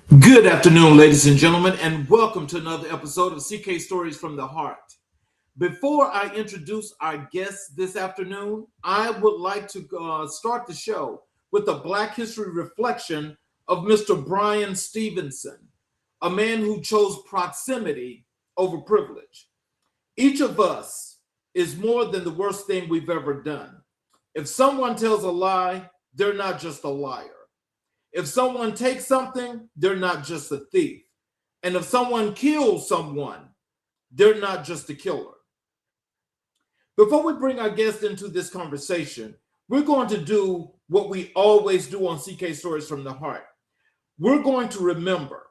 Good afternoon, ladies and gentlemen, and welcome to another episode of CK Stories from the Heart. Before I introduce our guests this afternoon, I would like to start the show with a Black History reflection of Mr. Bryan Stevenson, a man who chose proximity over privilege. Each of us is more than the worst thing we've ever done. If someone tells a lie, they're not just a liar. If someone takes something, they're not just a thief. And if someone kills someone, they're not just a killer. Before we bring our guest into this conversation, we're going to do what we always do on CK Stories from the Heart. We're going to remember,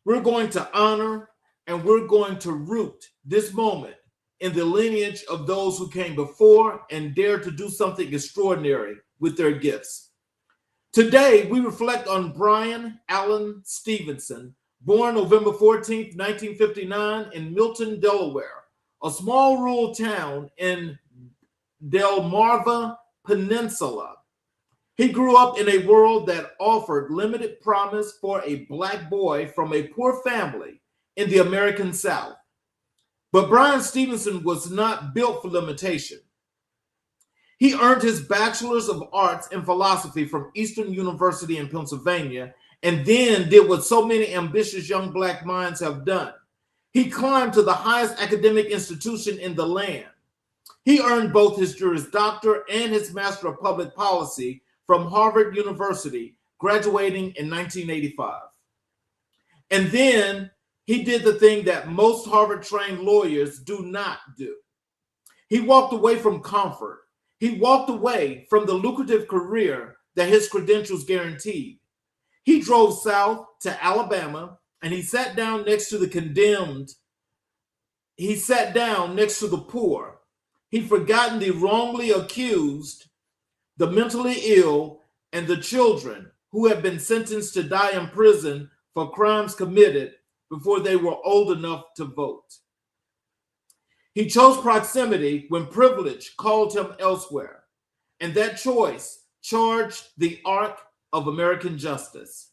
we're going to honor, and we're going to root this moment in the lineage of those who came before and dared to do something extraordinary with their gifts. Today, we reflect on Bryan Allen Stevenson, born November 14th, 1959 in Milton, Delaware, a small rural town in Delmarva Peninsula. He grew up in a world that offered limited promise for a Black boy from a poor family in the American South. But Bryan Stevenson was not built for limitation. He earned his Bachelor's of Arts in Philosophy from Eastern University in Pennsylvania, and then did what so many ambitious young Black minds have done. He climbed to the highest academic institution in the land. He earned both his Juris Doctor and his Master of Public Policy from Harvard University, graduating in 1985. And then he did the thing that most Harvard-trained lawyers do not do. He walked away from comfort. He walked away from the lucrative career that his credentials guaranteed. He drove south to Alabama and he sat down next to the condemned. He sat down next to the poor. He'd forgotten the wrongly accused, the mentally ill, and the children who had been sentenced to die in prison for crimes committed before they were old enough to vote. He chose proximity when privilege called him elsewhere, and that choice charged the arc of American justice.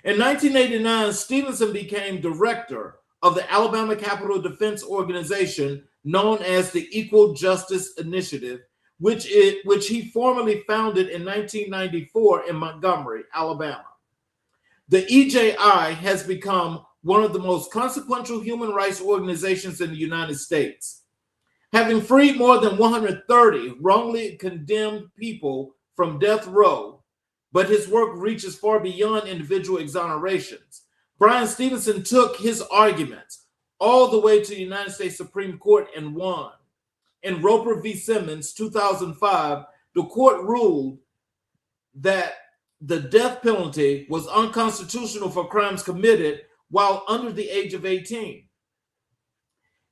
In 1989, Stevenson became director of the Alabama Capital Defense Organization known as the Equal Justice Initiative, which he formally founded in 1994 in Montgomery, Alabama. The EJI has become one of the most consequential human rights organizations in the United States, having freed more than 130 wrongly condemned people from death row, but his work reaches far beyond individual exonerations. Bryan Stevenson took his arguments all the way to the United States Supreme Court and won. In Roper v. Simmons, 2005, the court ruled that the death penalty was unconstitutional for crimes committed while under the age of 18.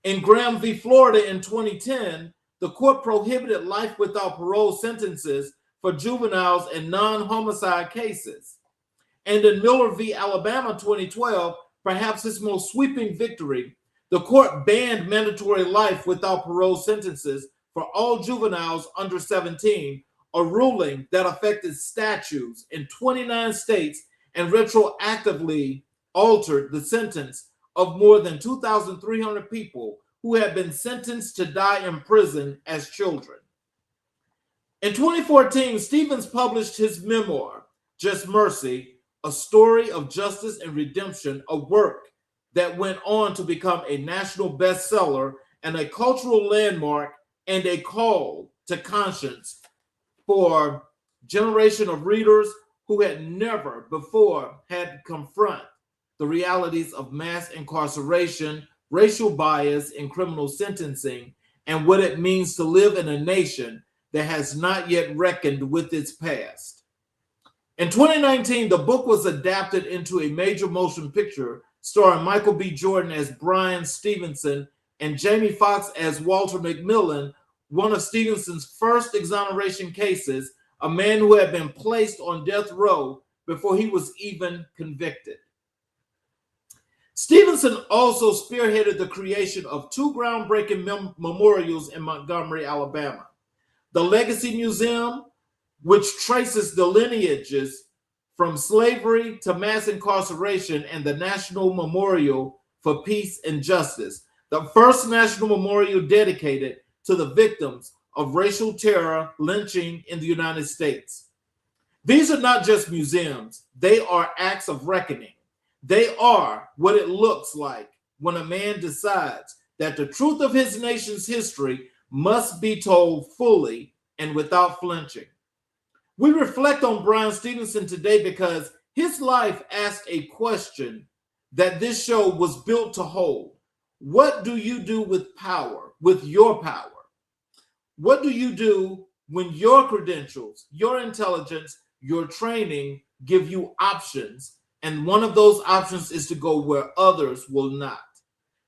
In Graham v. Florida in 2010, the court prohibited life without parole sentences for juveniles in non-homicide cases. And in Miller v. Alabama 2012, perhaps his most sweeping victory, the court banned mandatory life without parole sentences for all juveniles under 17, a ruling that affected statutes in 29 states and retroactively altered the sentence of more than 2,300 people who had been sentenced to die in prison as children. In 2014, Stevens published his memoir, Just Mercy, a story of justice and redemption, a work that went on to become a national bestseller and a cultural landmark and a call to conscience for a generation of readers who had never before had to confront the realities of mass incarceration, racial bias in criminal sentencing, and what it means to live in a nation that has not yet reckoned with its past. In 2019, the book was adapted into a major motion picture starring Michael B. Jordan as Bryan Stevenson and Jamie Foxx as Walter McMillan, one of Stevenson's first exoneration cases, a man who had been placed on death row before he was even convicted. Stevenson also spearheaded the creation of two groundbreaking memorials in Montgomery, Alabama. The Legacy Museum, which traces the lineages from slavery to mass incarceration, and the National Memorial for Peace and Justice, the first national memorial dedicated to the victims of racial terror, lynching in the United States. These are not just museums, they are acts of reckoning. They are what it looks like when a man decides that the truth of his nation's history must be told fully and without flinching. We reflect on Bryan Stevenson today because his life asked a question that this show was built to hold. What do you do with power, with your power? What do you do when your credentials, your intelligence, your training give you options, and one of those options is to go where others will not,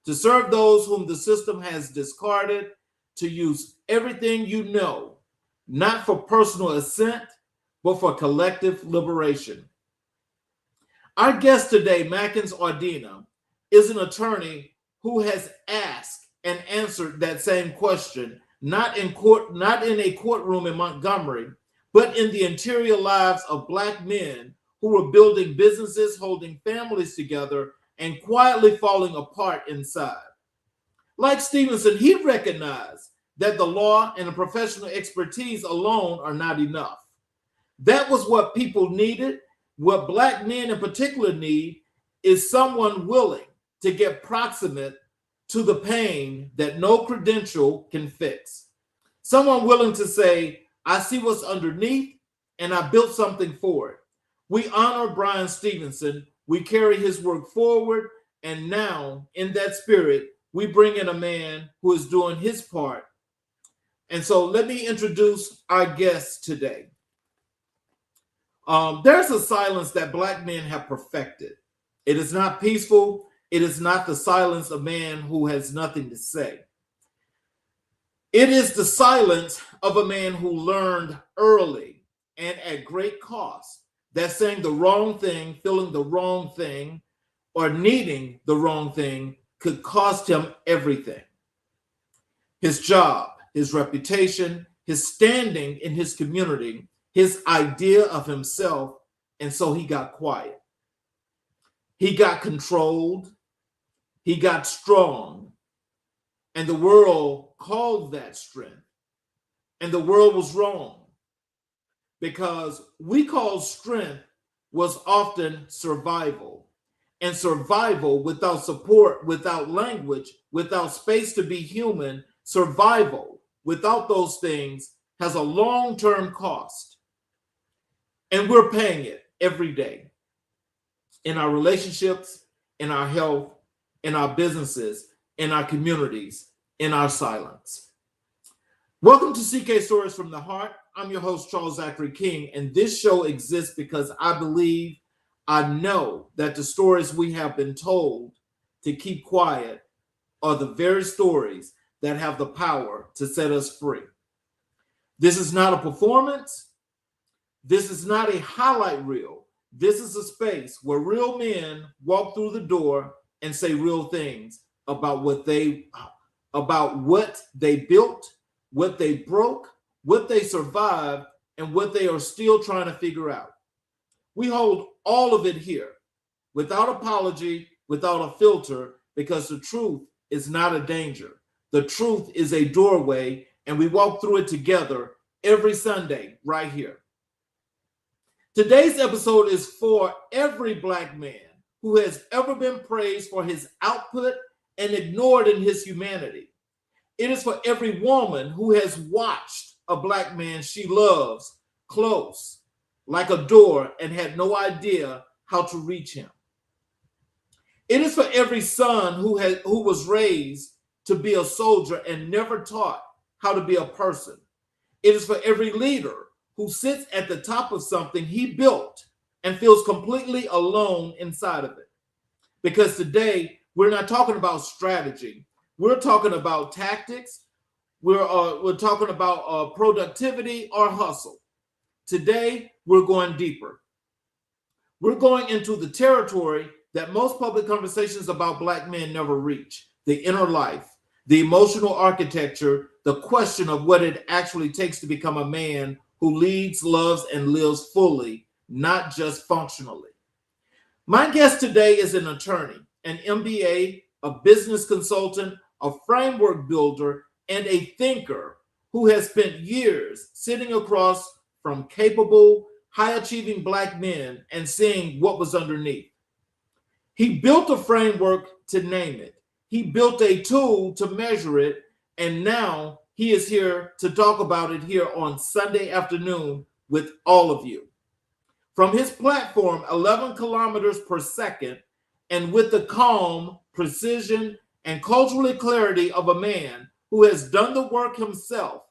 to serve those whom the system has discarded, to use everything you know, not for personal ascent, but for collective liberation. Our guest today, Mackens Audena, is an attorney who has asked and answered that same question, not in a courtroom in Montgomery, but in the interior lives of Black men who were building businesses, holding families together, and quietly falling apart inside. Like Stevenson, he recognized that the law and the professional expertise alone are not enough. That was what people needed. What Black men in particular need is someone willing to get proximate to the pain that no credential can fix. Someone willing to say, I see what's underneath and I built something for it. We honor Bryan Stevenson. We carry his work forward. And now, in that spirit, we bring in a man who is doing his part. And so let me introduce our guest today. There's a silence that Black men have perfected. It is not peaceful. It is not the silence of man who has nothing to say. It is the silence of a man who learned early and at great cost that saying the wrong thing, feeling the wrong thing, or needing the wrong thing could cost him everything. His job, his reputation, his standing in his community, his idea of himself, and so he got quiet. He got controlled. He got strong. And the world called that strength. And the world was wrong, because we called strength was often survival. And survival without support, without language, without space to be human, survival without those things has a long-term cost. And we're paying it every day in our relationships, in our health, in our businesses, in our communities, in our silence. Welcome to CKStories from the Heart. I'm your host, Charles Zachary King, and this show exists because I know that the stories we have been told to keep quiet are the very stories that have the power to set us free. This is not a performance. This is not a highlight reel. This is a space where real men walk through the door and say real things about what they built, what they broke, what they survived, and what they are still trying to figure out. We hold all of it here without apology, without a filter, because the truth is not a danger. The truth is a doorway, and we walk through it together every Sunday right here. Today's episode is for every Black man who has ever been praised for his output and ignored in his humanity. It is for every woman who has watched a Black man she loves close, like a door, and had no idea how to reach him. It is for every son who was raised to be a soldier and never taught how to be a person. It is for every leader who sits at the top of something he built and feels completely alone inside of it. Because today, we're not talking about strategy. We're talking about tactics. We're talking about productivity or hustle. Today, we're going deeper. We're going into the territory that most public conversations about Black men never reach: the inner life, the emotional architecture, the question of what it actually takes to become a man who leads, loves, and lives fully, not just functionally. My guest today is an attorney, an MBA, a business consultant, a framework builder, and a thinker who has spent years sitting across from capable, high achieving Black men and seeing what was underneath. He built a framework to name it, he built a tool to measure it, and now he is here to talk about it here on Sunday afternoon with all of you. From his platform, 11 kilometers per second, and with the calm, precision, and cultural clarity of a man who has done the work himself,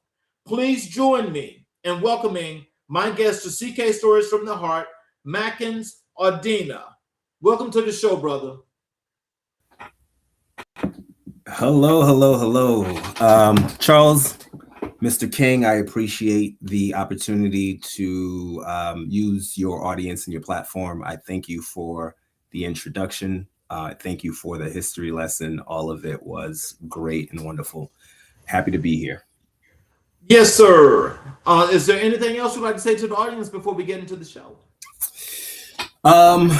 please join me in welcoming my guest to CK Stories from the Heart, Mackens Audena. Welcome to the show, brother. Hello, hello, hello. Charles, Mr. King, I appreciate the opportunity to use your audience and your platform. I thank you for the introduction. Thank you for the history lesson. All of it was great and wonderful. Happy to be here. Yes, sir. Is there anything else you'd like to say to the audience before we get into the show? Um,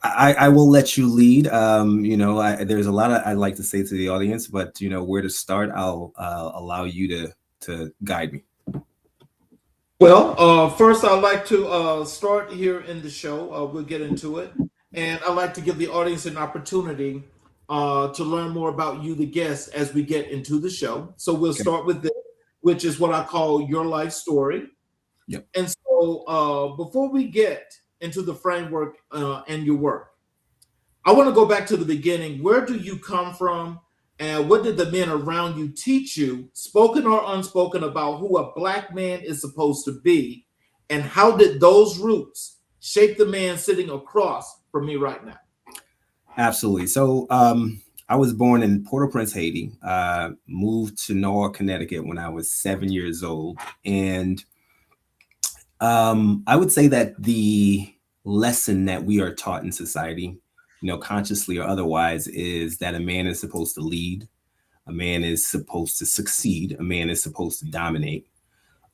I will let you lead. There's a lot I'd like to say to the audience, but where to start, I'll allow you to guide me. Well, first, I'd like to start here in the show. We'll get into it. And I'd like to give the audience an opportunity to learn more about you, the guest, as we get into the show. So we'll Okay. start with this, which is what I call your life story. Yep. And so before we get into the framework and your work, I want to go back to the beginning. Where do you come from? And what did the men around you teach you, spoken or unspoken, about who a Black man is supposed to be? And how did those roots shape the man sitting across from me right now? Absolutely. So I was born in Port-au-Prince, Haiti, moved to Norwalk, Connecticut when I was 7 years old. And I would say that the lesson that we are taught in society, consciously or otherwise, is that a man is supposed to lead, a man is supposed to succeed, a man is supposed to dominate.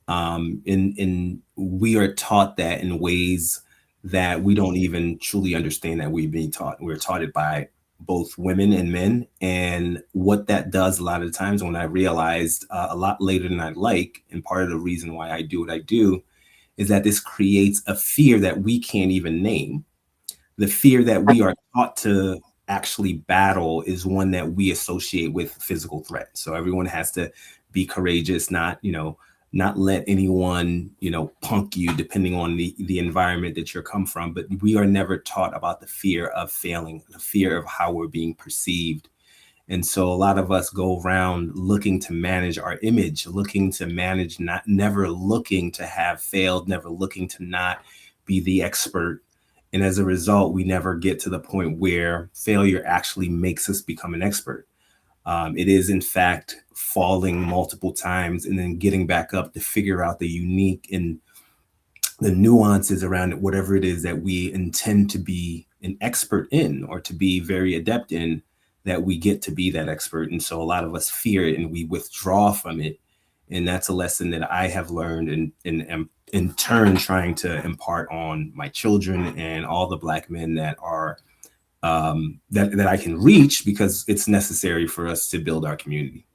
And we are taught that in ways that we don't even truly understand that we're being taught. We're taught it by both women and men. And what that does a lot of times, when I realized a lot later than I'd like, and part of the reason why I do what I do, is that this creates a fear that we can't even name. The fear that we are taught to actually battle is one that we associate with physical threat. So everyone has to be courageous, not let anyone, punk you depending on the environment that you're come from. But we are never taught about the fear of failing, the fear of how we're being perceived. And so a lot of us go around looking to manage our image, looking to manage, never looking to have failed, never looking to not be the expert. And as a result, we never get to the point where failure actually makes us become an expert. It is, in fact, falling multiple times and then getting back up to figure out the unique and the nuances around it, whatever it is that we intend to be an expert in or to be very adept in, that we get to be that expert. And so a lot of us fear it and we withdraw from it. And that's a lesson that I have learned and am in turn trying to impart on my children and all the Black men that are that I can reach, because it's necessary for us to build our community.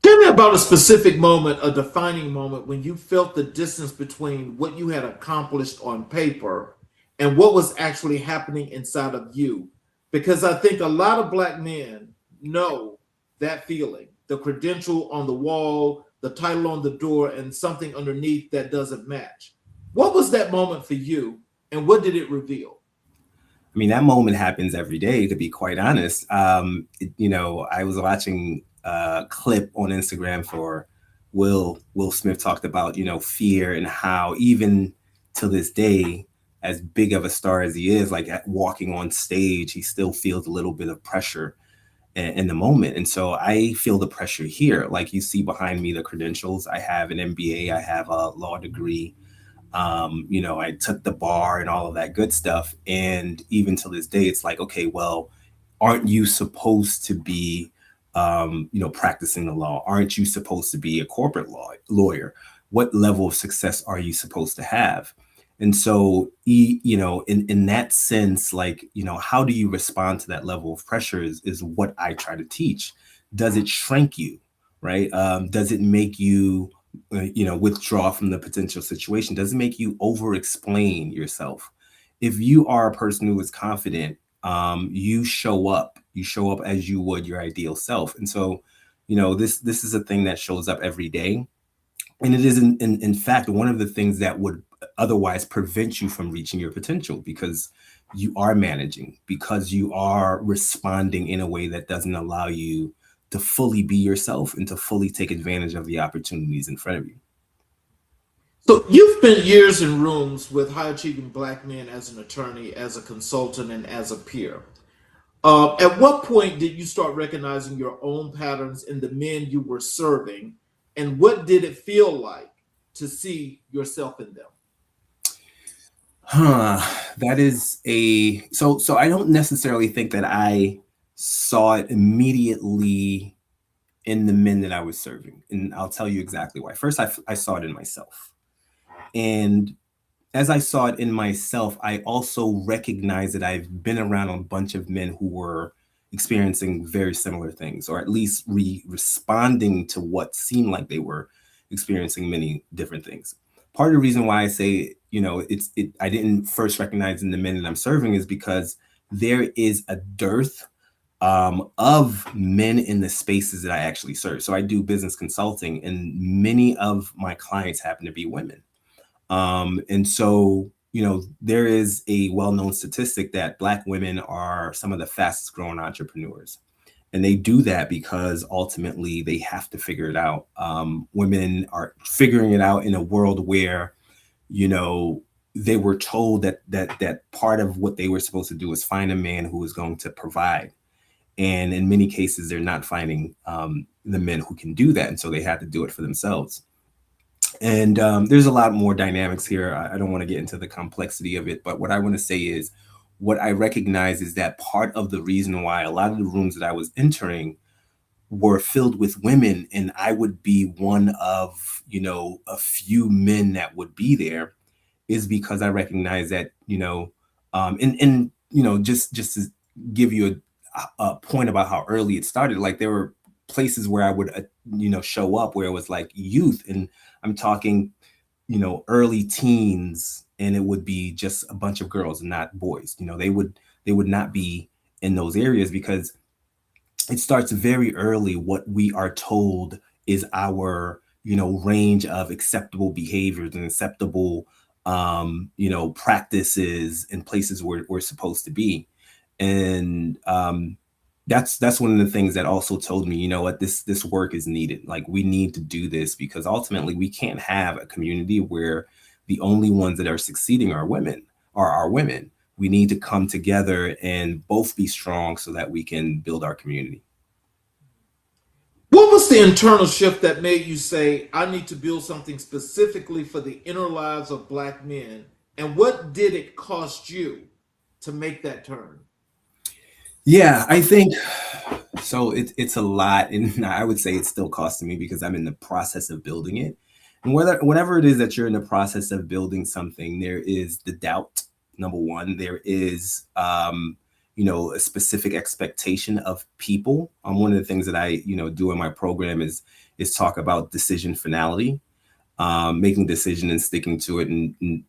Tell me about a specific moment, a defining moment, when you felt the distance between what you had accomplished on paper and what was actually happening inside of you. Because I think a lot of Black men know that feeling, the credential on the wall, the title on the door, and something underneath that doesn't match. What was that moment for you, and what did it reveal? I mean, that moment happens every day, to be quite honest. I was watching a clip on Instagram for Will Smith talked about, fear and how even to this day, as big of a star as he is, like walking on stage, he still feels a little bit of pressure in the moment. And so I feel the pressure here. Like you see behind me, the credentials. I have an MBA, I have a law degree. I took the bar and all of that good stuff. And even to this day, it's like, okay, well, aren't you supposed to be, practicing the law? Aren't you supposed to be a corporate lawyer? What level of success are you supposed to have? And so, in that sense, like, how do you respond to that level of pressure is what I try to teach. Does it shrink you, right? Does it make you, withdraw from the potential situation? Does it make you over explain yourself? If you are a person who is confident, you show up as you would your ideal self. And so, this is a thing that shows up every day, and it is in fact one of the things that would otherwise prevent you from reaching your potential, because you are managing, because you are responding in a way that doesn't allow you to fully be yourself and to fully take advantage of the opportunities in front of you. So you've spent years in rooms with high achieving black men as an attorney, as a consultant, and as a peer. At what point did you start recognizing your own patterns in the men you were serving, and what did it feel like to see yourself in them? Huh. That is a so I don't necessarily think that I saw it immediately in the men that I was serving, and I'll tell you exactly why. First, I saw it in myself, and as I saw it in myself, I also recognized that I've been around a bunch of men who were experiencing very similar things, or at least responding to what seemed like they were experiencing many different things. Part of the reason why I say, I didn't first recognize in the men that I'm serving is because there is a dearth of men in the spaces that I actually serve. So I do business consulting, and many of my clients happen to be women. And so, there is a well-known statistic that Black women are some of the fastest growing entrepreneurs. And they do that because ultimately they have to figure it out. Women are figuring it out in a world where, you know, they were told that part of what they were supposed to do is find a man who is going to provide. And in many cases, they're not finding the men who can do that. And so they had to do it for themselves. And there's a lot more dynamics here. I don't want to get into the complexity of it, but what I want to say is what I recognize is that part of the reason why a lot of the rooms that I was entering were filled with women, and I would be one of, a few men that would be there, is because I recognize that, just to give you a point about how early it started, like there were places where I would, show up where it was like youth, and I'm talking, early teens, and it would be just a bunch of girls and not boys. They would not be in those areas because it starts very early what we are told is our, range of acceptable behaviors and acceptable, practices and places where we're supposed to be. And that's one of the things that also told me, you know what, this work is needed. Like, we need to do this, because ultimately we can't have a community where the only ones that are succeeding are women, are our women. We need to come together and both be strong so that we can build our community. What was the internal shift that made you say, I need to build something specifically for the inner lives of black men? And what did it cost you to make that turn? Yeah, I think so. It's a lot, and I would say it's still costing me because I'm in the process of building it. And whatever it is that you're in the process of building something, there is the doubt. Number one, there is a specific expectation of people. One of the things that I do in my program is talk about decision finality, making decision and sticking to it, and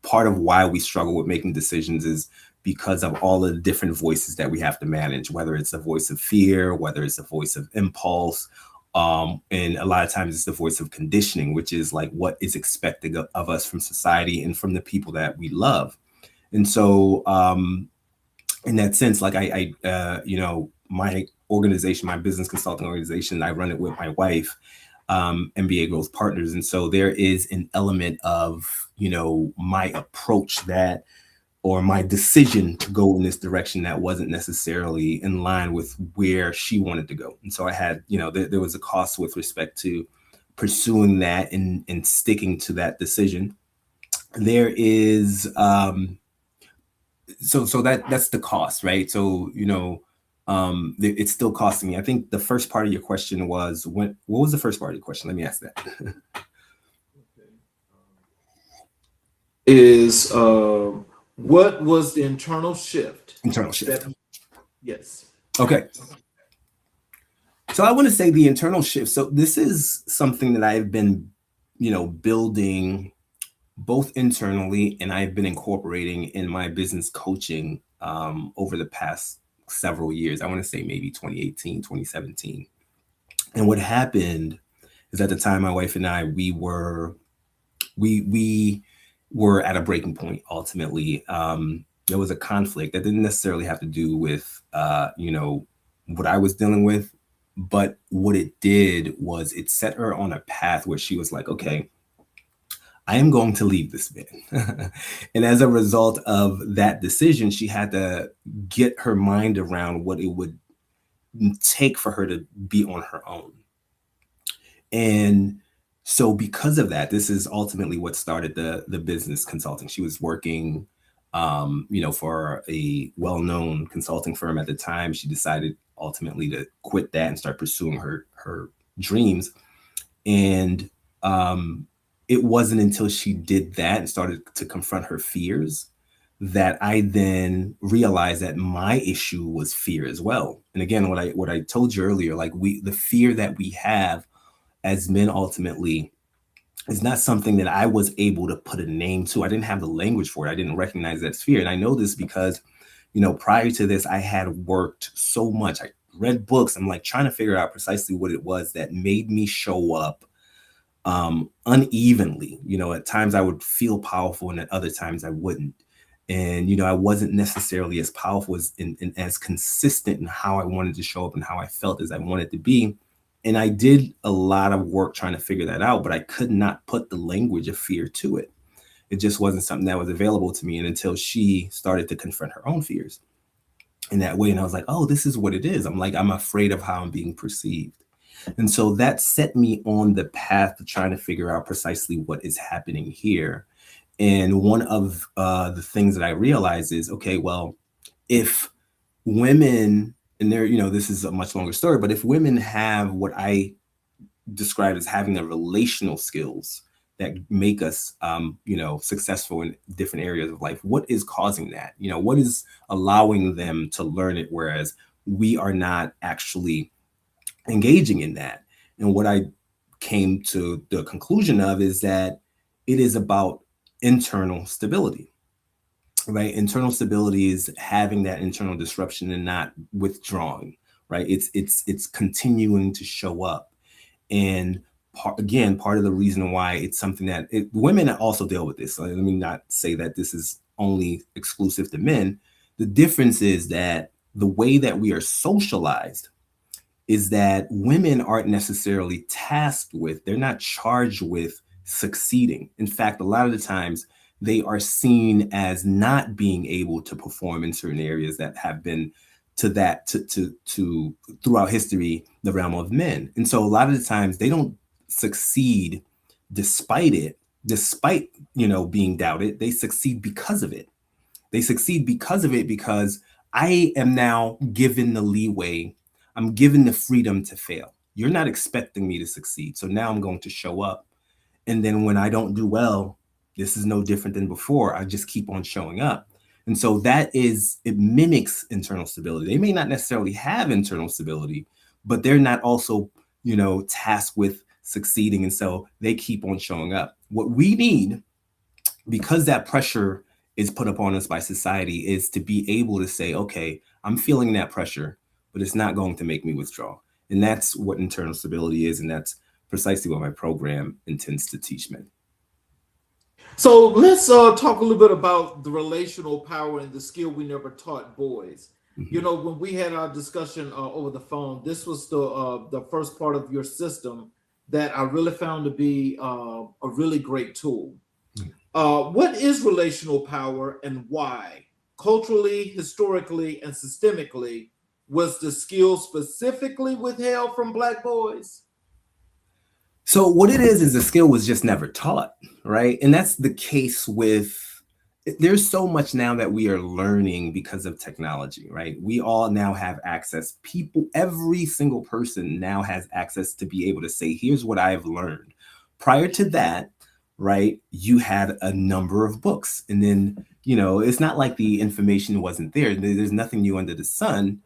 part of why we struggle with making decisions is because of all of the different voices that we have to manage, whether it's a voice of fear, whether it's a voice of impulse. And a lot of times it's the voice of conditioning, which is like what is expected of us from society and from the people that we love. And so, in that sense, like my organization, my business consulting organization, I run it with my wife, MBA Growth Partners. And so there is an element of, my approach that, or my decision to go in this direction that wasn't necessarily in line with where she wanted to go. And so I had, there was a cost with respect to pursuing that and sticking to that decision. There is, so that's the cost, right? So, it's still costing me. I think the first part of your question was, what was the first part of your question? Let me ask that. Okay. is what was the internal shift Internal that, shift. yes. Okay. So I want to say the internal shift. So this is something that I've been, building both internally and I've been incorporating in my business coaching over the past several years. I want to say maybe 2018, 2017. And what happened is at the time, my wife and I, we were at a breaking point. Ultimately, there was a conflict that didn't necessarily have to do with, what I was dealing with, but what it did was it set her on a path where she was like, okay, I am going to leave this man. And as a result of that decision, she had to get her mind around what it would take for her to be on her own. And so because of that, this is ultimately what started the business consulting. She was working for a well-known consulting firm at the time. She decided ultimately to quit that and start pursuing her dreams. And it wasn't until she did that and started to confront her fears that I then realized that my issue was fear as well. And again, what I told you earlier, like the fear that we have as men ultimately is not something that I was able to put a name to. I didn't have the language for it. I didn't recognize that fear. And I know this because, prior to this, I had worked so much. I read books. I'm like trying to figure out precisely what it was that made me show up unevenly. At times I would feel powerful and at other times I wouldn't. And, I wasn't necessarily as powerful and as consistent in how I wanted to show up and how I felt as I wanted to be. And I did a lot of work trying to figure that out, but I could not put the language of fear to it. It just wasn't something that was available to me. And until she started to confront her own fears in that way. And I was like, oh, this is what it is. I'm afraid of how I'm being perceived. And so that set me on the path to trying to figure out precisely what is happening here. And one of the things that I realized is, okay, well, if women, and this is a much longer story, but if women have what I describe as having the relational skills that make us, successful in different areas of life, what is causing that? What is allowing them to learn it, whereas we are not actually engaging in that? And what I came to the conclusion of is that it is about internal stability, right? Internal stability is having that internal disruption and not withdrawing, right? It's continuing to show up. And part of the reason why it's something that women also deal with this. So let me not say that this is only exclusive to men. The difference is that the way that we are socialized is that women aren't necessarily tasked with, they're not charged with succeeding. In fact, a lot of the times they are seen as not being able to perform in certain areas that have been to throughout history, the realm of men. And so a lot of the times they don't succeed despite it, despite, being doubted. They succeed because of it. They succeed because of it, because I am now given the leeway. I'm given the freedom to fail. You're not expecting me to succeed. So now I'm going to show up. And then when I don't do well, this is no different than before. I just keep on showing up. And so it mimics internal stability. They may not necessarily have internal stability, but they're not also, tasked with succeeding. And so they keep on showing up. What we need, because that pressure is put upon us by society, is to be able to say, okay, I'm feeling that pressure, but it's not going to make me withdraw. And that's what internal stability is. And that's precisely what my program intends to teach men. So let's talk a little bit about the relational power and the skill we never taught boys. Mhm. When we had our discussion over the phone, this was the first part of your system that I really found to be a really great tool. What is relational power and why? Culturally, historically, and systemically, was the skill specifically withheld from Black boys? So what it is the skill was just never taught, right? And that's the case with, there's so much now that we are learning because of technology, right? We all now have access. People, every single person now has access to be able to say, here's what I've learned. Prior to that, right, you had a number of books. And then, it's not like the information wasn't there. There's nothing new under the sun.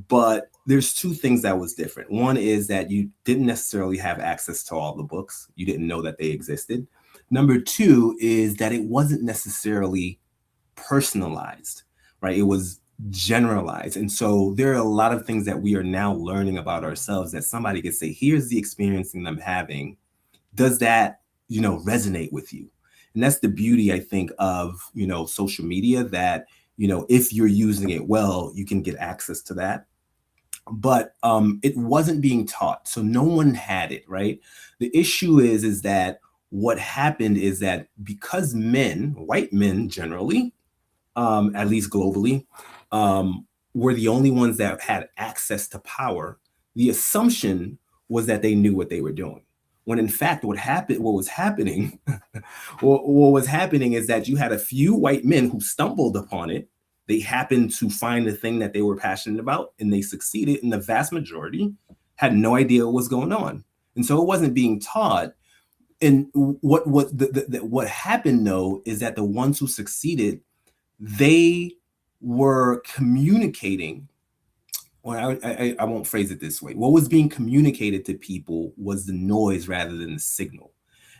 But there's two things that was different. One is that you didn't necessarily have access to all the books. You didn't know that they existed. Number two is that it wasn't necessarily personalized, right? It was generalized. And so there are a lot of things that we are now learning about ourselves that somebody could say, here's the experience that I'm having. Does that, resonate with you? And that's the beauty, I think, of, social media, that, if you're using it well, you can get access to that. But it wasn't being taught. So no one had it, right? The issue is that what happened is that because men, white men generally, at least globally, were the only ones that had access to power, the assumption was that they knew what they were doing. When in fact, what was happening, what was happening is that you had a few white men who stumbled upon it. They happened to find the thing that they were passionate about, and they succeeded. And the vast majority had no idea what was going on, and so it wasn't being taught. And what happened though is that the ones who succeeded, they were communicating, or I won't phrase it this way. What was being communicated to people was the noise rather than the signal.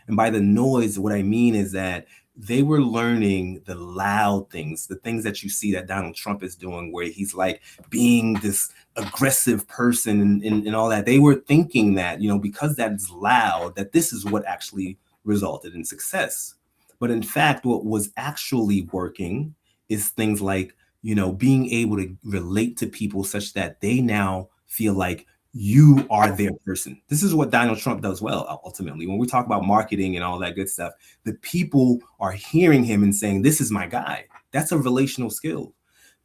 And by the noise, what I mean is that they were learning the loud things, the things that you see that Donald Trump is doing, where he's like being this aggressive person and all that. They were thinking that, because that's loud, that this is what actually resulted in success. But in fact, what was actually working is things like, being able to relate to people such that they now feel like you are their person. This is what Donald Trump does well, ultimately. When we talk about marketing and all that good stuff, the people are hearing him and saying, this is my guy. That's a relational skill.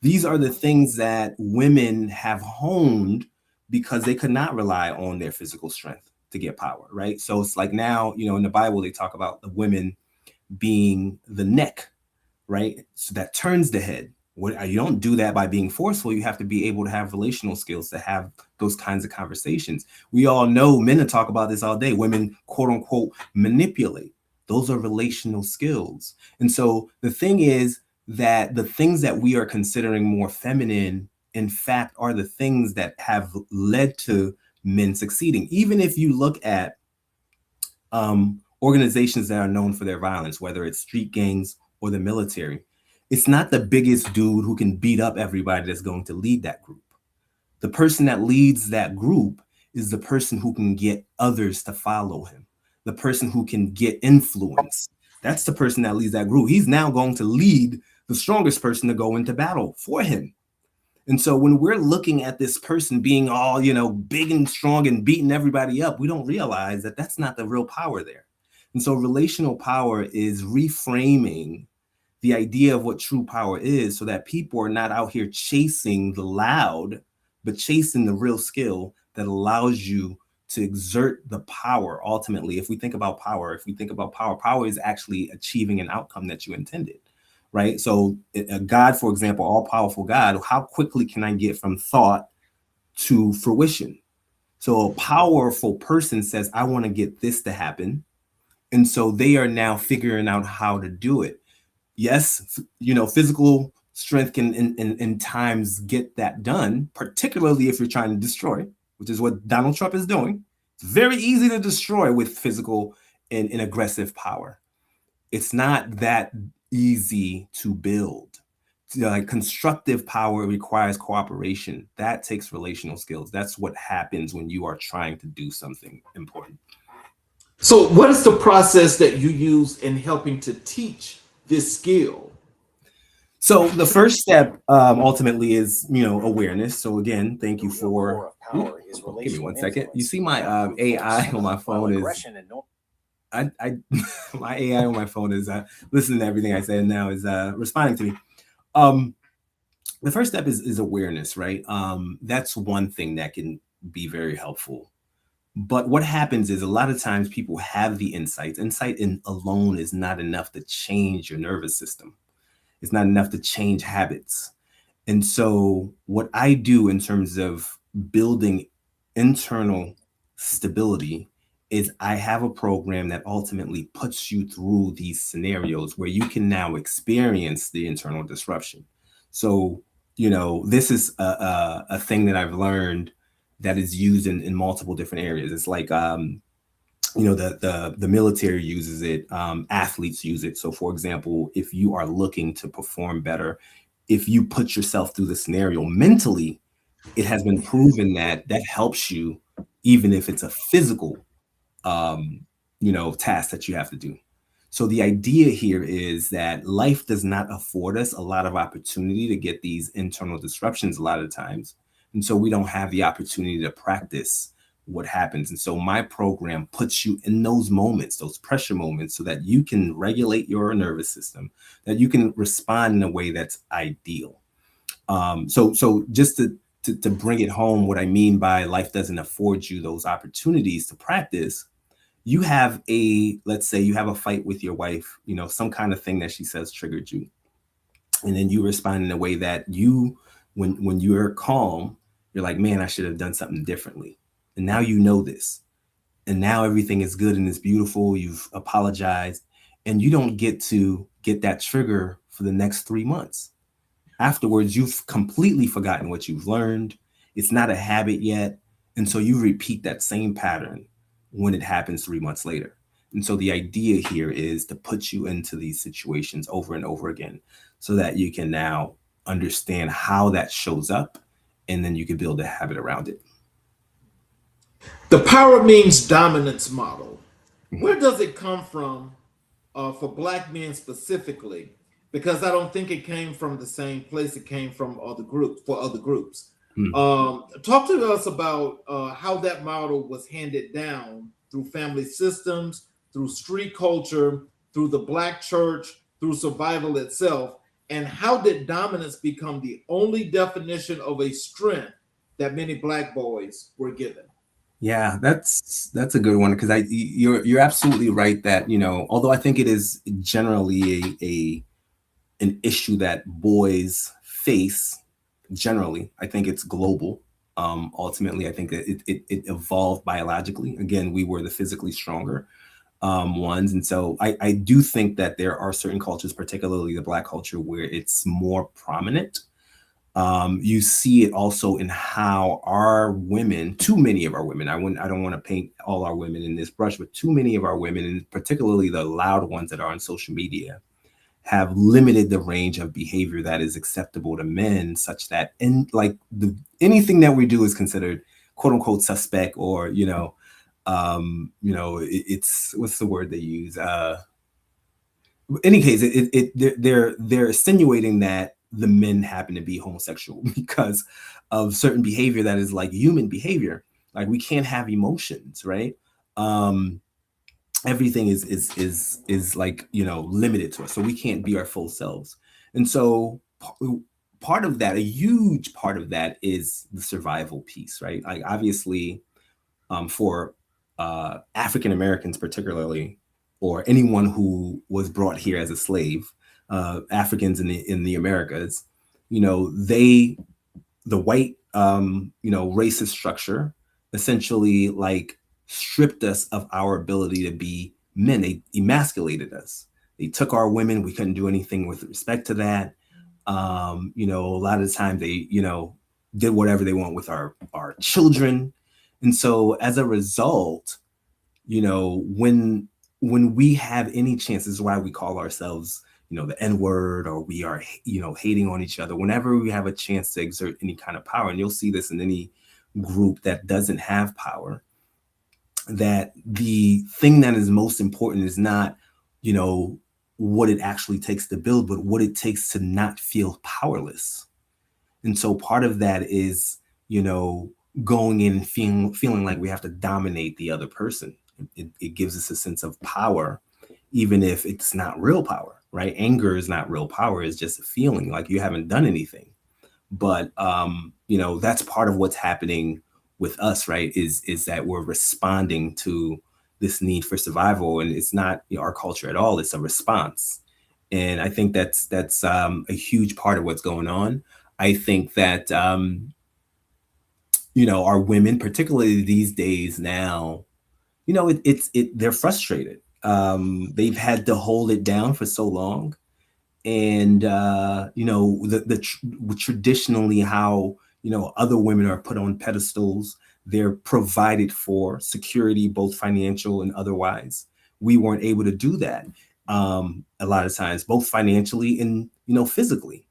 These are the things that women have honed because they could not rely on their physical strength to get power, right? So it's like now, in the Bible, they talk about the women being the neck, right? So that turns the head. You don't do that by being forceful. You have to be able to have relational skills to have those kinds of conversations. We all know men talk about this all day. Women, quote unquote, manipulate. Those are relational skills. And so the thing is that the things that we are considering more feminine, in fact, are the things that have led to men succeeding. Even if you look at organizations that are known for their violence, whether it's street gangs or the military, it's not the biggest dude who can beat up everybody that's going to lead that group. The person that leads that group is the person who can get others to follow him, the person who can get influence. That's the person that leads that group. He's now going to lead the strongest person to go into battle for him. And so when we're looking at this person being all, big and strong and beating everybody up, we don't realize that that's not the real power there. And so relational power is reframing the idea of what true power is so that people are not out here chasing the loud, but chasing the real skill that allows you to exert the power. Ultimately, if we think about power, power is actually achieving an outcome that you intended, right? So God, for example, all powerful God, how quickly can I get from thought to fruition? So a powerful person says, I want to get this to happen. And so they are now figuring out how to do it. Yes, physical strength can in times get that done, particularly if you're trying to destroy, which is what Donald Trump is doing. It's very easy to destroy with physical and aggressive power. It's not that easy to build. Like constructive power requires cooperation. That takes relational skills. That's what happens when you are trying to do something important. So, what is the process that you use in helping to teach this skill? So the first step ultimately is, awareness. So again, thank you for. Give me one second. You see my AI on my phone is. I my AI on my phone is listening to everything I said now is responding to me. Um, the first step is awareness, right? That's one thing that can be very helpful. But what happens is a lot of times people have the insights. Insight in alone is not enough to change your nervous system. It's not enough to change habits. And so what I do in terms of building internal stability is I have a program that ultimately puts you through these scenarios where you can now experience the internal disruption. So, this is a thing that I've learned that is used in multiple different areas. It's like, the military uses it, athletes use it. So for example, if you are looking to perform better, if you put yourself through the scenario mentally, it has been proven that that helps you, even if it's a physical task that you have to do. So the idea here is that life does not afford us a lot of opportunity to get these internal disruptions a lot of times. And so we don't have the opportunity to practice what happens. And so my program puts you in those moments, those pressure moments, so that you can regulate your nervous system, that you can respond in a way that's ideal. So just to bring it home, what I mean by life doesn't afford you those opportunities to practice, you have let's say you have a fight with your wife, some kind of thing that she says triggered you. And then you respond in a way that when you're calm, you're like, man, I should have done something differently. And now you know this. And now everything is good and it's beautiful. You've apologized. And you don't get to get that trigger for the next 3 months. Afterwards, you've completely forgotten what you've learned. It's not a habit yet. And so you repeat that same pattern when it happens 3 months later. And so the idea here is to put you into these situations over and over again so that you can now understand how that shows up, and then you can build a habit around it. The power means dominance model. Where does it come from for black men specifically? Because I don't think it came from the same place it came from other groups for other groups. Hmm. Talk to us about how that model was handed down through family systems, through street culture, through the black church, through survival itself, and how did dominance become the only definition of a strength that many black boys were given? Yeah, that's a good one, because you're absolutely right that, although I think it is generally a an issue that boys face generally. I think it's global. Ultimately, I think that it evolved biologically. Again, we were the physically stronger ones. And so I do think that there are certain cultures, particularly the Black culture, where it's more prominent. You see it also in how our women, too many of our women, I don't want to paint all our women in this brush, but too many of our women, and particularly the loud ones that are on social media, have limited the range of behavior that is acceptable to men, such that anything that we do is considered quote unquote suspect, or it's, what's the word they use? In any case, they're insinuating that the men happen to be homosexual because of certain behavior that is like human behavior. Like, we can't have emotions, right? Everything is like, limited to us, so we can't be our full selves. And so part of that, a huge part of that, is the survival piece, right? Like, obviously, for African Americans particularly, or anyone who was brought here as a slave, Africans in the Americas, they, the white racist structure essentially like stripped us of our ability to be men. They emasculated us. They took our women. We couldn't do anything with respect to that. A lot of the time they did whatever they want with our children. And so as a result, when we have any chance, this is why we call ourselves the N word, or we are hating on each other whenever we have a chance to exert any kind of power. And you'll see this in any group that doesn't have power, that the thing that is most important is not what it actually takes to build, but what it takes to not feel powerless. And so part of that is going in and feeling like we have to dominate the other person. It gives us a sense of power, even if it's not real power, right? Anger is not real power. It's just a feeling like you haven't done anything. But that's part of what's happening with us, right? Is that we're responding to this need for survival, and it's not our culture at all. It's a response, and I think that's a huge part of what's going on. I think that our women, particularly these days now, they're frustrated. They've had to hold it down for so long, and traditionally how other women are put on pedestals. They're provided for security, both financial and otherwise. We weren't able to do that a lot of times, both financially and physically.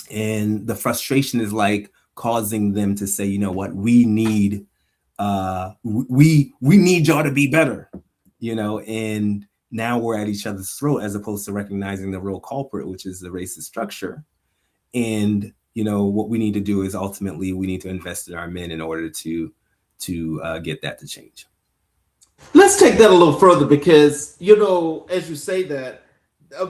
And the frustration is like causing them to say, you know what, we need we need y'all to be better, and now we're at each other's throat as opposed to recognizing the real culprit, which is the racist structure. And what we need to do is ultimately we need to invest in our men in order to get that to change. Let's take that a little further because, as you say that,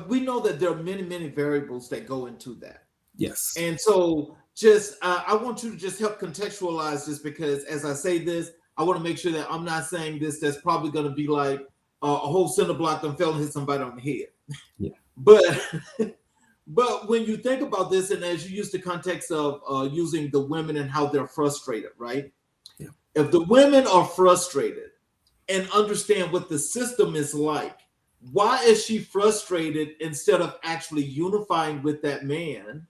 we know that there are many, many variables that go into that. Yes. And so just, I want you to just help contextualize this because as I say this, I want to make sure that I'm not saying this that's probably going to be like a whole cinder block and fell and hit somebody on the head. Yeah. But but when you think about this, and as you use the context of using the women and how they're frustrated, right? Yeah. If the women are frustrated and understand what the system is like, why is she frustrated instead of actually unifying with that man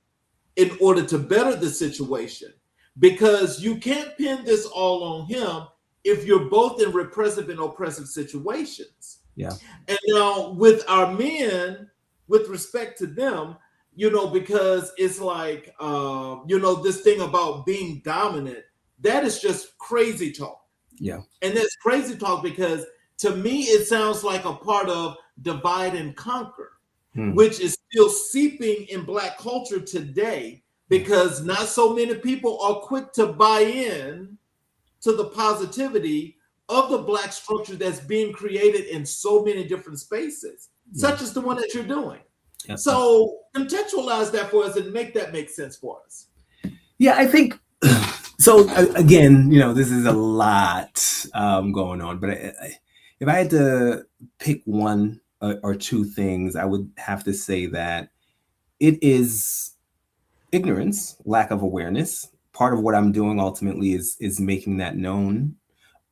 in order to better the situation? Because you can't pin this all on him if you're both in repressive and oppressive situations. Yeah. And now with our men, with respect to them, because it's like, this thing about being dominant, that is just crazy talk. Yeah. And that's crazy talk because to me, it sounds like a part of divide and conquer, which is still seeping in Black culture today because not so many people are quick to buy in to the positivity of the Black structure that's being created in so many different spaces, such as the one that you're doing. Yep. So contextualize that for us and make that make sense for us. Yeah, I think so. Again, this is a lot going on, but if I had to pick one or two things, I would have to say that it is ignorance, lack of awareness. Part of what I'm doing ultimately is making that known.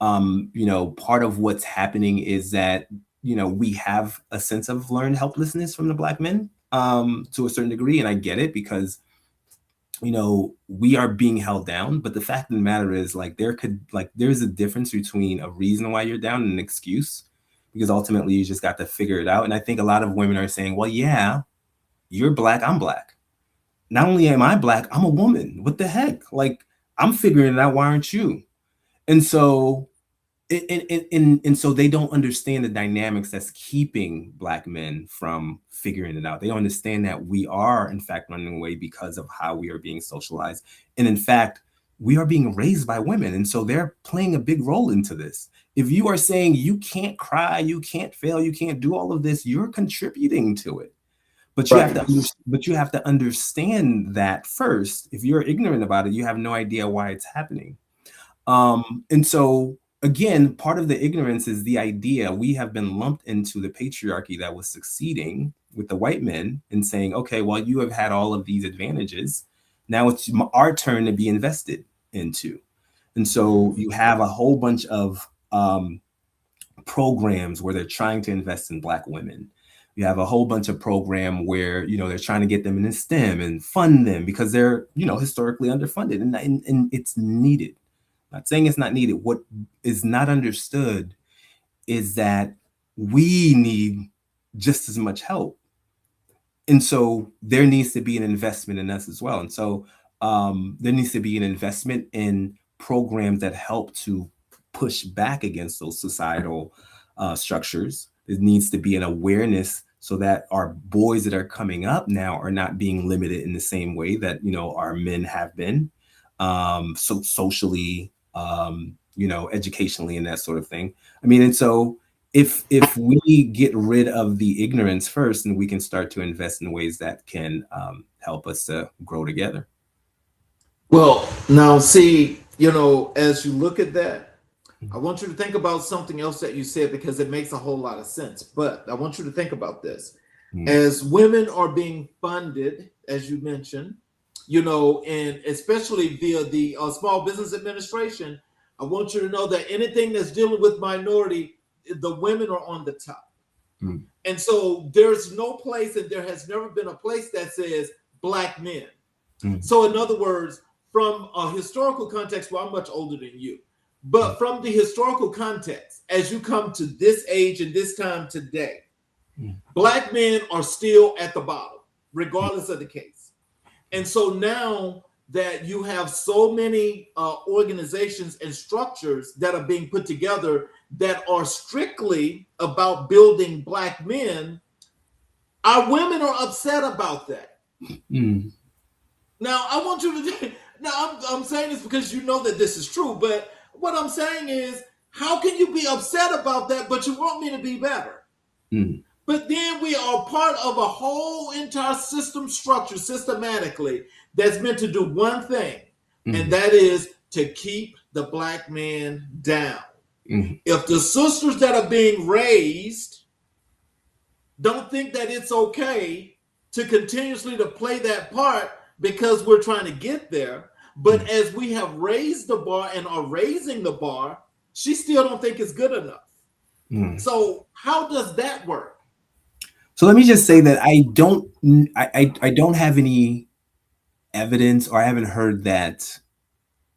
Part of what's happening is that we have a sense of learned helplessness from the Black men to a certain degree, and I get it because we are being held down. But the fact of the matter is, there's a difference between a reason why you're down and an excuse, because ultimately you just got to figure it out. And I think a lot of women are saying, well, yeah, you're Black, I'm Black. Not only am I Black, I'm a woman. What the heck? Like, I'm figuring it out. Why aren't you? And so, and so they don't understand the dynamics that's keeping Black men from figuring it out. They don't understand that we are, in fact, running away because of how we are being socialized. And in fact, we are being raised by women. And so they're playing a big role into this. If you are saying you can't cry, you can't fail, you can't do all of this, you're contributing to it. But you have to understand that first. If you're ignorant about it, you have no idea why it's happening. And so again, part of the ignorance is the idea we have been lumped into the patriarchy that was succeeding with the white men and saying, okay, well, you have had all of these advantages. Now it's our turn to be invested into. And so you have a whole bunch of programs where they're trying to invest in Black women. You have a whole bunch of program where, they're trying to get them in STEM and fund them because they're, historically underfunded and it's needed. I'm not saying it's not needed. What is not understood is that we need just as much help. And so there needs to be an investment in us as well. And so there needs to be an investment in programs that help to push back against those societal structures. There needs to be an awareness so that our boys that are coming up now are not being limited in the same way that, our men have been, so socially, educationally and that sort of thing. I mean, and so if we get rid of the ignorance first, then we can start to invest in ways that can help us to grow together. Well, now see, as you look at that, I want you to think about something else that you said because it makes a whole lot of sense. But I want you to think about this. As women are being funded, as you mentioned, and especially via the Small Business Administration, I want you to know that anything that's dealing with minority, the women are on the top. Mm. And so there's no place, and there has never been a place that says black men. Mm. So, in other words, from a historical context, well, I'm much older than you, Mm. but from the historical context, as you come to this age and this time today, Mm. black men are still at the bottom, Mm. regardless of the case. And so now that you have so many organizations and structures that are being put together that are strictly about building black men, our women are upset about that. Mm. Now, I want you to. Now, I'm saying this because you know that this is true, but what I'm saying is, how can you be upset about that, but you want me to be better? Mm. But then we are part of a whole entire system structure systematically that's meant to do one thing, and Mm. that is to keep the black man down. Mm. If the sisters that are being raised don't think that it's okay to continuously to play that part because we're trying to get there, but Mm. as we have raised the bar and are raising the bar, she still don't think it's good enough. Mm. So how does that work? So let me just say that I don't have any evidence, or I haven't heard that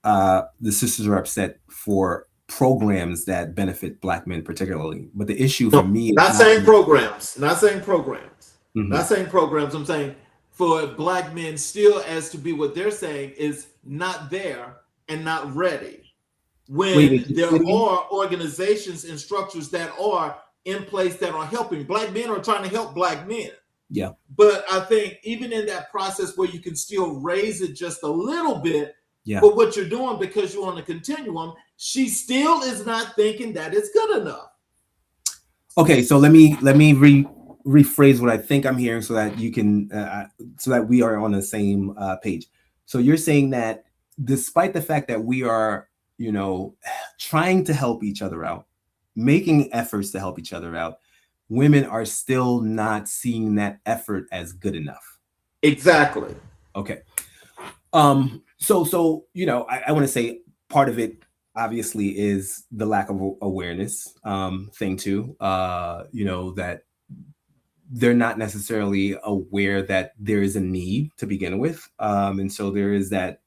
the sisters are upset for programs that benefit black men particularly. But the issue for No, me is not not. saying programs, not saying programs, Mhm. not saying programs. I'm saying for black men still as to be what they're saying is not there and not ready Wait, when can you there say it again? are organizations and structures that are in place that are helping. Black men are trying to help black men. Yeah. But I think even in that process where you can still raise it just a little bit Yeah. for what you're doing because you're on the continuum, she still is not thinking that it's good enough. Okay, so let me rephrase what I think I'm hearing, so that you can so that we are on the same page. So you're saying that despite the fact that we are, you know, trying to help each other out, making efforts to help each other out, women are still not seeing that effort as good enough. Exactly. Okay. So you know, I want to say part of it obviously is the lack of awareness thing too. You know, that they're not necessarily aware that there is a need to begin with. And so there is that,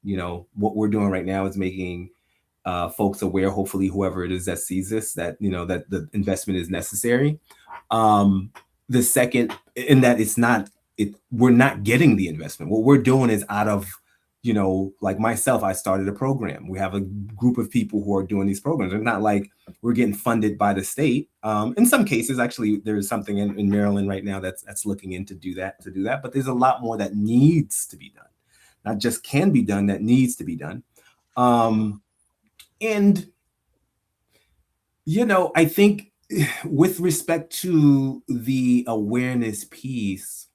you know, what we're doing right now is making folks aware, hopefully whoever it is that sees this, that, you know, that the investment is necessary. um the second, in that it's not, we're not getting the investment. What we're doing is out of, you know, like myself, I started a program. We have a group of people who are doing these programs. It's not like we're getting funded by the state. In some cases, actually, there's something in Maryland right now that's looking into to do that. But there's a lot more that needs to be done, not just can be done, that needs to be done. And you know, I think with respect to the awareness piece,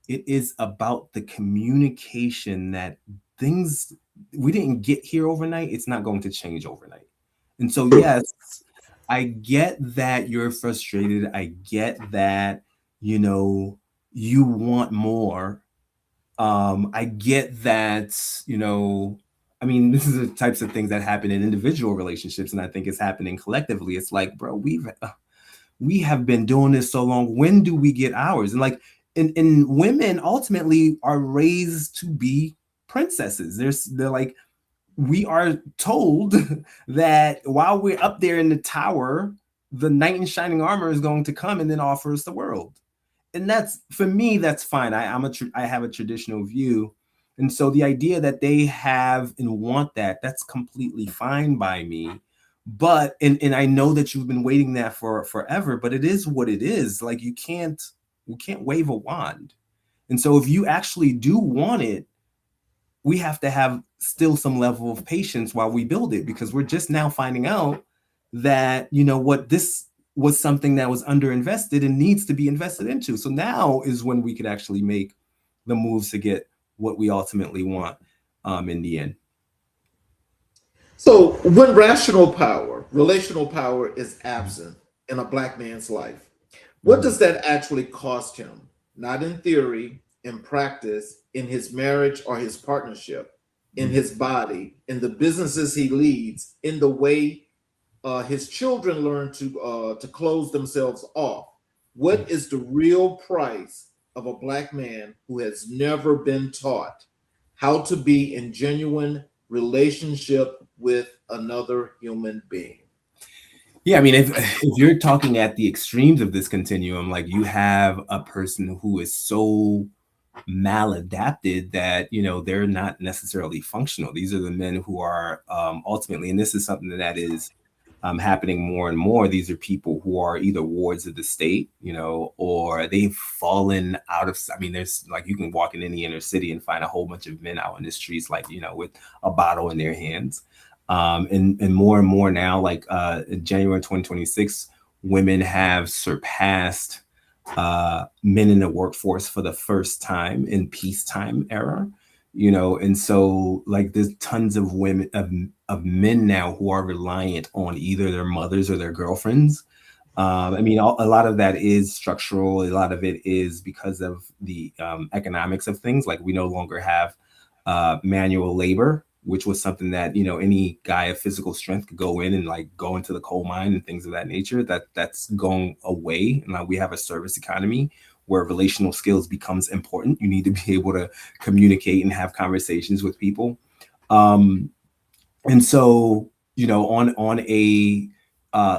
it is about the communication that things, we didn't get here overnight. It's not going to change overnight. And so, True. yes, I get that you're frustrated. I get that, you know, you want more. I get that, you know, I mean, this is the types of things that happen in individual relationships, and I think it's happening collectively. It's like, bro, we have been doing this so long. When do we get ours? And like, and women ultimately are raised to be princesses. They're like, we are told that while we're up there in the tower, the knight in shining armor is going to come and then offer us the world. And that's, for me, that's fine. I have a traditional view, and so the idea that they have and want that, that's completely fine by me. But and I know that you've been waiting that for forever, but it is what it is. Like, you can't wave a wand. And so if you actually do want it, we have to have still some level of patience while we build it, because we're just now finding out that, you know what, this was something that was underinvested and needs to be invested into. So now is when we could actually make the moves to get what we ultimately want in the end. So when rational power, relational power is absent in a black man's life, what Mhm. does that actually cost him? Not in theory, in practice, in his marriage or his partnership. in his body, in the businesses he leads, in the way his children learn to close themselves off. What is the real price of a black man who has never been taught how to be in genuine relationship with another human being? Yeah, I mean, if you're talking at the extremes of this continuum, like you have a person who is so maladapted that they're not necessarily functional. These are the men who are ultimately, and this is something that is happening more and more. These are people who are either wards of the state, or they've fallen out of. I mean, there's like you can walk in any inner city and find a whole bunch of men out in the streets, like with a bottle in their hands. And more now, like in January 2026, women have surpassed men in the workforce for the first time in peacetime era. And so like there's tons of women of men now who are reliant on either their mothers or their girlfriends. I mean, a lot of that is structural. A lot of it is because of the economics of things. Like we no longer have manual labor, which was something that any guy of physical strength could go in and like go into the coal mine and things of that nature. That's going away, and we have a service economy where relational skills becomes important. You need to be able to communicate and have conversations with people. And so on a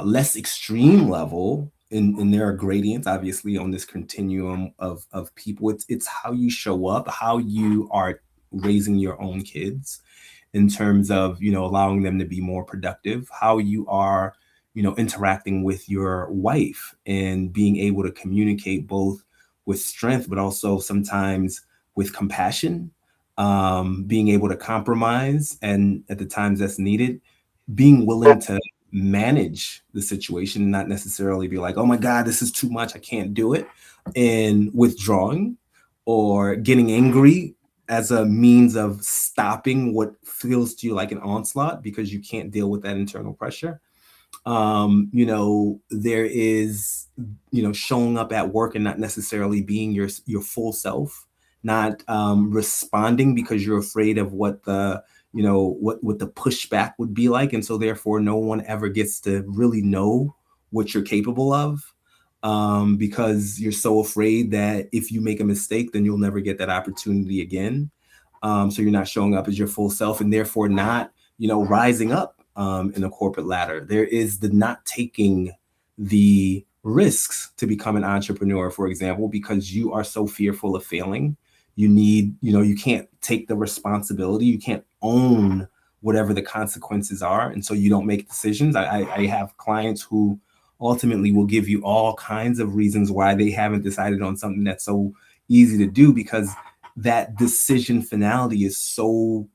less extreme level, and there are gradients obviously on this continuum of people. It's how you show up, how you are raising your own kids in terms of allowing them to be more productive, how you are interacting with your wife and being able to communicate both with strength but also sometimes with compassion, being able to compromise and at the times that's needed, being willing to manage the situation, not necessarily be like, oh my God, this is too much, I can't do it, and withdrawing or getting angry as a means of stopping what feels to you like an onslaught because you can't deal with that internal pressure. There is showing up at work and not necessarily being your full self, not responding because you're afraid of what the what the pushback would be like, and so therefore no one ever gets to really know what you're capable of, because you're so afraid that if you make a mistake then you'll never get that opportunity again. So you're not showing up as your full self and therefore not rising up in the corporate ladder. There is the not taking the risks to become an entrepreneur, for example, because you are so fearful of failing. You need, you can't take the responsibility. You can't own whatever the consequences are. And so you don't make decisions. I have clients who ultimately will give you all kinds of reasons why they haven't decided on something that's so easy to do, because that decision finality is so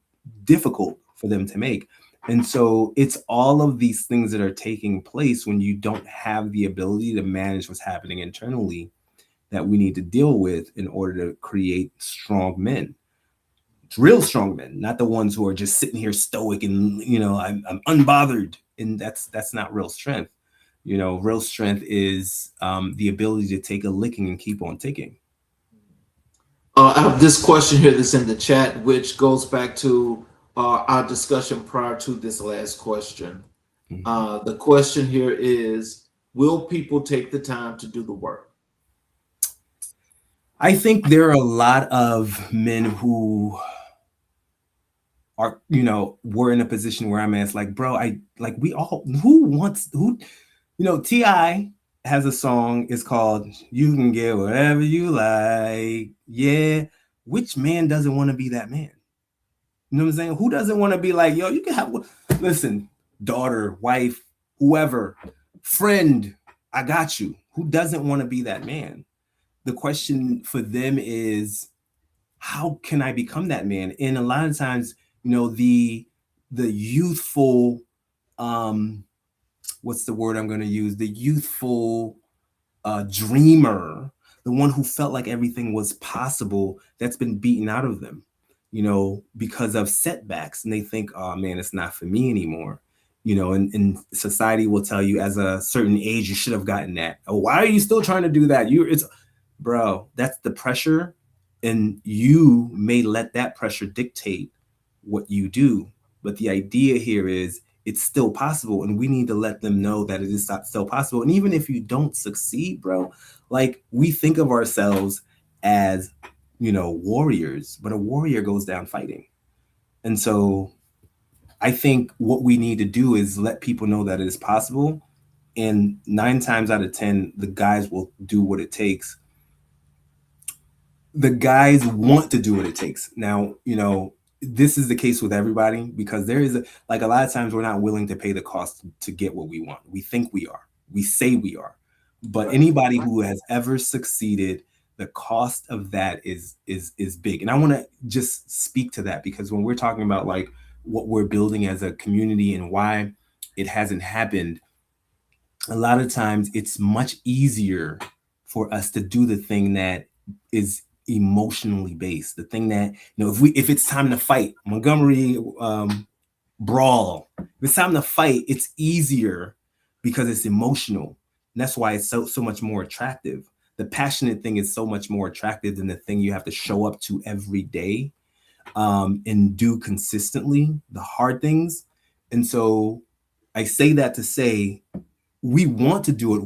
difficult for them to make. And so it's all of these things that are taking place when you don't have the ability to manage what's happening internally that we need to deal with in order to create strong men. It's real strong men, not the ones who are just sitting here stoic and I'm unbothered. And that's not real strength. Real strength is the ability to take a licking and keep on ticking. I have this question here that's in the chat, which goes back to our discussion prior to this last question. The question here is, will people take the time to do the work? I think there are a lot of men who are, we're in a position where I'm at. It's like, bro, I like we all who wants who, T.I. has a song, it's called You Can Get Whatever You Like. Yeah. Which man doesn't want to be that man? You know what I'm saying? Who doesn't want to be like, yo, you can have listen, daughter, wife, whoever, friend, I got you. Who doesn't want to be that man? The question for them is, how can I become that man? And a lot of times, the youthful, what's the word I'm going to use? The youthful dreamer, the one who felt like everything was possible, that's been beaten out of them, because of setbacks. And they think, oh man, it's not for me anymore. And society will tell you as a certain age, you should have gotten that. Oh, why are you still trying to do that? Bro, that's the pressure. And you may let that pressure dictate what you do. But the idea here is it's still possible, and we need to let them know that it is still possible. And even if you don't succeed, bro, like we think of ourselves as, warriors, but a warrior goes down fighting. And so I think what we need to do is let people know that it is possible. And 9 times out of 10, the guys will do what it takes. The guys want to do what it takes. Now, this is the case with everybody, because there is like a lot of times we're not willing to pay the cost to get what we want. We think we are. We say we are. But Right. anybody who has ever succeeded, the cost of that is big. And I want to just speak to that, because when we're talking about like what we're building as a community and why it hasn't happened, a lot of times it's much easier for us to do the thing that is emotionally based, the thing that, if it's time to fight, Montgomery brawl, if it's time to fight, it's easier because it's emotional. And that's why it's so much more attractive. The passionate thing is so much more attractive than the thing you have to show up to every day, and do consistently, the hard things. And so I say that to say we want to do it.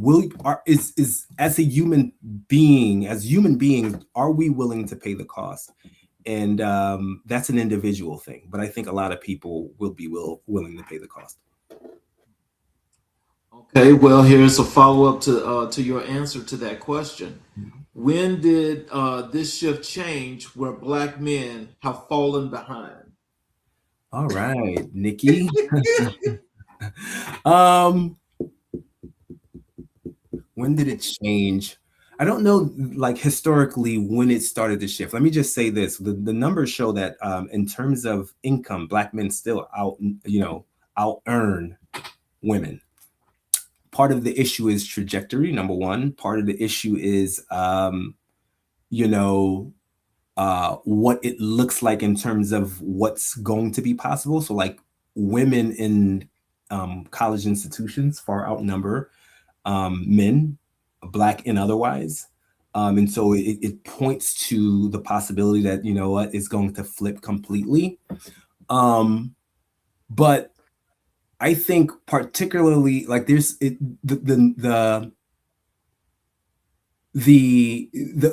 Is as a human being, as human beings, are we willing to pay the cost? And that's an individual thing, but I think a lot of people will be willing to pay the cost. Okay, well, here's a follow up to your answer to that question. When did this shift change where black men have fallen behind? All right, Nikki. um, when did it change? I don't know, like historically, when it started to shift. Let me just say this: the numbers show that, in terms of income, black men still out earn women. Part of the issue is trajectory. Number one, part of the issue is, you know, what it looks like in terms of what's going to be possible. So, like women in college institutions far outnumber men, black and otherwise. And so it points to the possibility that, what, it's going to flip completely. But I think particularly like there's it, the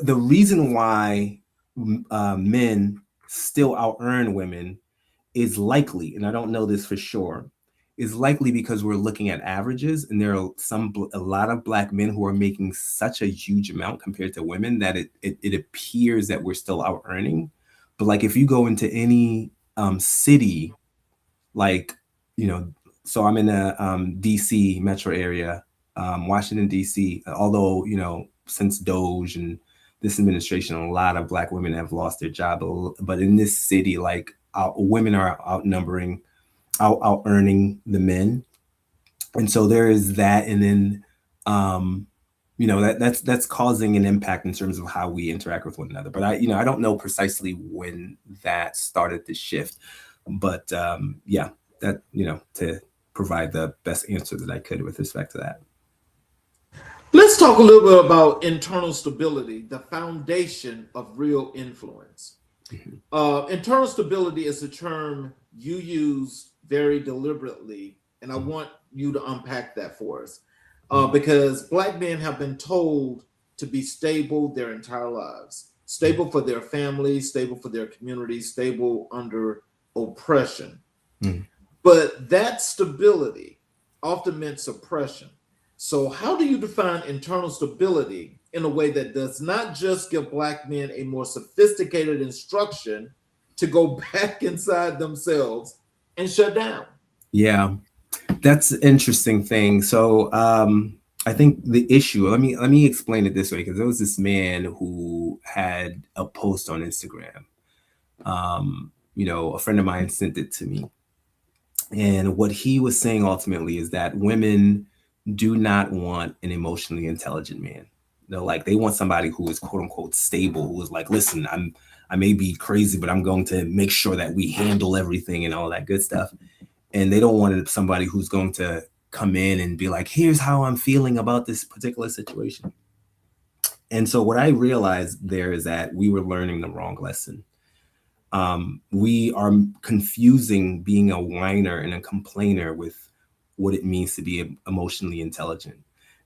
reason why men still out earn women is likely, and I don't know this for sure, is likely because we're looking at averages, and there are a lot of black men who are making such a huge amount compared to women that it appears that we're still out earning. But like if you go into any city, like, you know, so I'm in the DC metro area, Washington DC. Although, since Doge and this administration, a lot of black women have lost their job, but in this city, like women are out earning the men, and so there is that. And then, that's causing an impact in terms of how we interact with one another. But I don't know precisely when that started to shift, but yeah, that, to provide the best answer that I could with respect to that. Let's talk a little bit about internal stability, the foundation of real influence. Mhm. Internal stability is a term you use very deliberately, and I Mhm. want you to unpack that for us. Mhm. Because black men have been told to be stable their entire lives, stable for their families, stable for their communities, stable under oppression. Mhm. But that stability often meant suppression. So, how do you define internal stability in a way that does not just give black men a more sophisticated instruction to go back inside themselves and shut down? Yeah, that's an interesting thing. So I think the issue, let me explain it this way, because there was this man who had a post on Instagram. A friend of mine sent it to me. And what he was saying ultimately is that women do not want an emotionally intelligent man. They're like, they want somebody who is quote unquote stable, who is like, listen, I may be crazy, but I'm going to make sure that we handle everything and all that good stuff. And they don't want somebody who's going to come in and be like, here's how I'm feeling about this particular situation. And so what I realized there is that we were learning the wrong lesson. We are confusing being a whiner and a complainer with what it means to be emotionally intelligent.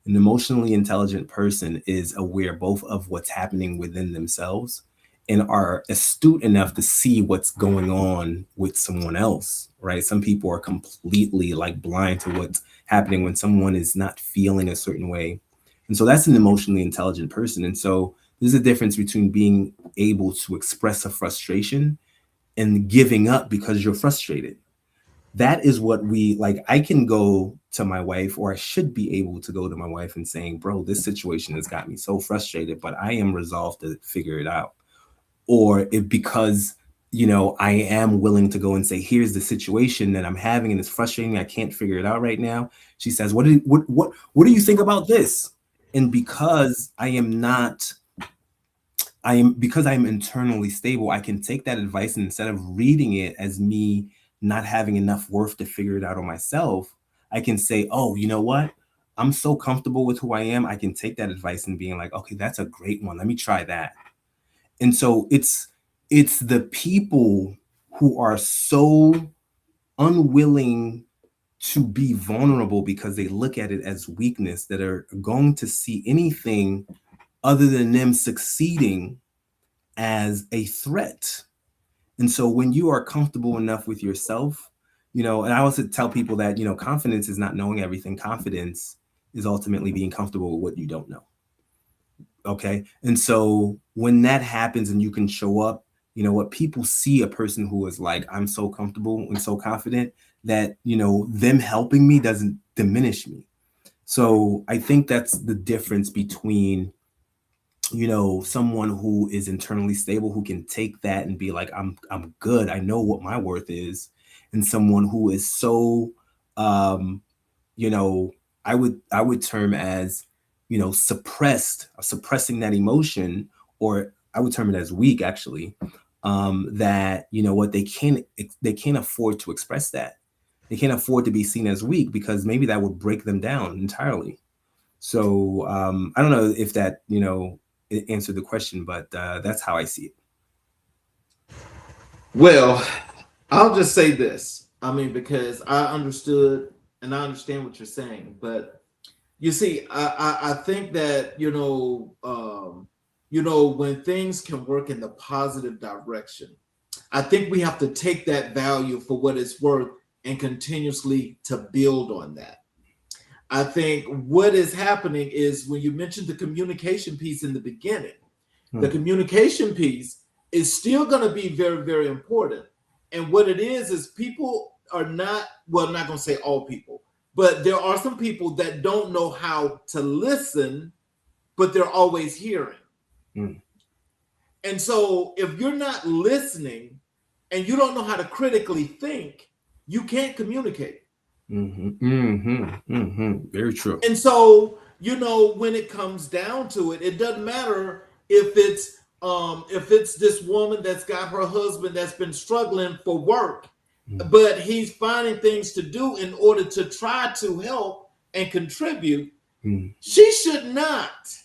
An emotionally intelligent person is aware both of what's happening within themselves and are astute enough to see what's going on with someone else, right? Some people are completely like blind to what's happening when someone is not feeling a certain way. And so that's an emotionally intelligent person. And so there's a difference between being able to express a frustration and giving up because you're frustrated. That is what we like. I can go to my wife, or I should be able to go to my wife and saying, bro, this situation has got me so frustrated, but I am resolved to figure it out. Or if because I am willing to go and say, here's the situation that I'm having and it's frustrating, I can't figure it out right now. She says, what do you think about this? And because I'm internally stable, I can take that advice, and instead of reading it as me not having enough worth to figure it out on myself, I can say, oh, you know what? I'm so comfortable with who I am. I can take that advice and being like, okay, that's a great one. Let me try that. And so it's the people who are so unwilling to be vulnerable because they look at it as weakness that are going to see anything other than them succeeding as a threat. And so when you are comfortable enough with yourself, and I also tell people that, confidence is not knowing everything. Confidence is ultimately being comfortable with what you don't know. Okay. And so when that happens and you can show up, what people see a person who is like, I'm so comfortable and so confident that, them helping me doesn't diminish me. So I think that's the difference between someone who is internally stable, who can take that and be like, I'm good, I know what my worth is, and someone who is so um you know I would term as suppressing that emotion, or I would term it as weak, actually. That what they can't afford to express that. They can't afford to be seen as weak because maybe that would break them down entirely. So I don't know if that answered the question, but that's how I see it. Well, I'll just say this. I mean, because I understood and I understand what you're saying, but you see, I think that when things can work in the positive direction, I think we have to take that value for what it's worth and continuously to build on that. I think what is happening is when you mentioned the communication piece in the beginning, the Hmm. communication piece is still going to be very, very important. And what it is people are not, well, I'm not going to say all people, but there are some people that don't know how to listen, but they're always hearing. Hmm. And so if you're not listening and you don't know how to critically think, you can't communicate. Mm-hmm. Mm-hmm. Mm-hmm. Very true. And so, when it comes down to it, it doesn't matter if it's this woman that's got her husband that's been struggling for work, Mm. but he's finding things to do in order to try to help and contribute. Mm. She should not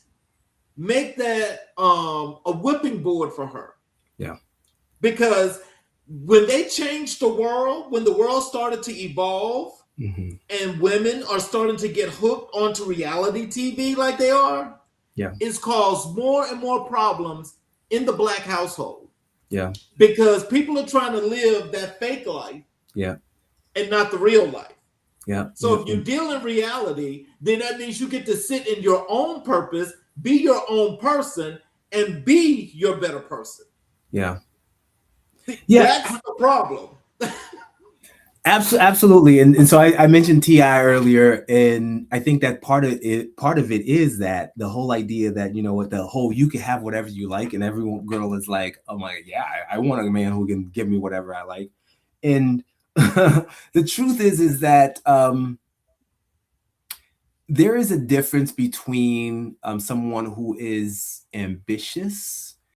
make that a whipping board for her, Yeah. because when they changed the world, when the world started to evolve, Mm-hmm. and women are starting to get hooked onto reality TV like they are, Yeah. it's caused more and more problems in the black household, Yeah. because people are trying to live that fake life Yeah. and not the real life. Yeah. So Yeah. if you deal in reality, then that means you get to sit in your own purpose, be your own person, and be your better person. Yeah. Yeah. That's the problem. Absolutely. And so I mentioned Ti earlier, and I think that part of it is that the whole idea that what the whole you can have whatever you like, and every girl is like, oh my, yeah, I want a man who can give me whatever I like. And the truth is that there is a difference between someone who is ambitious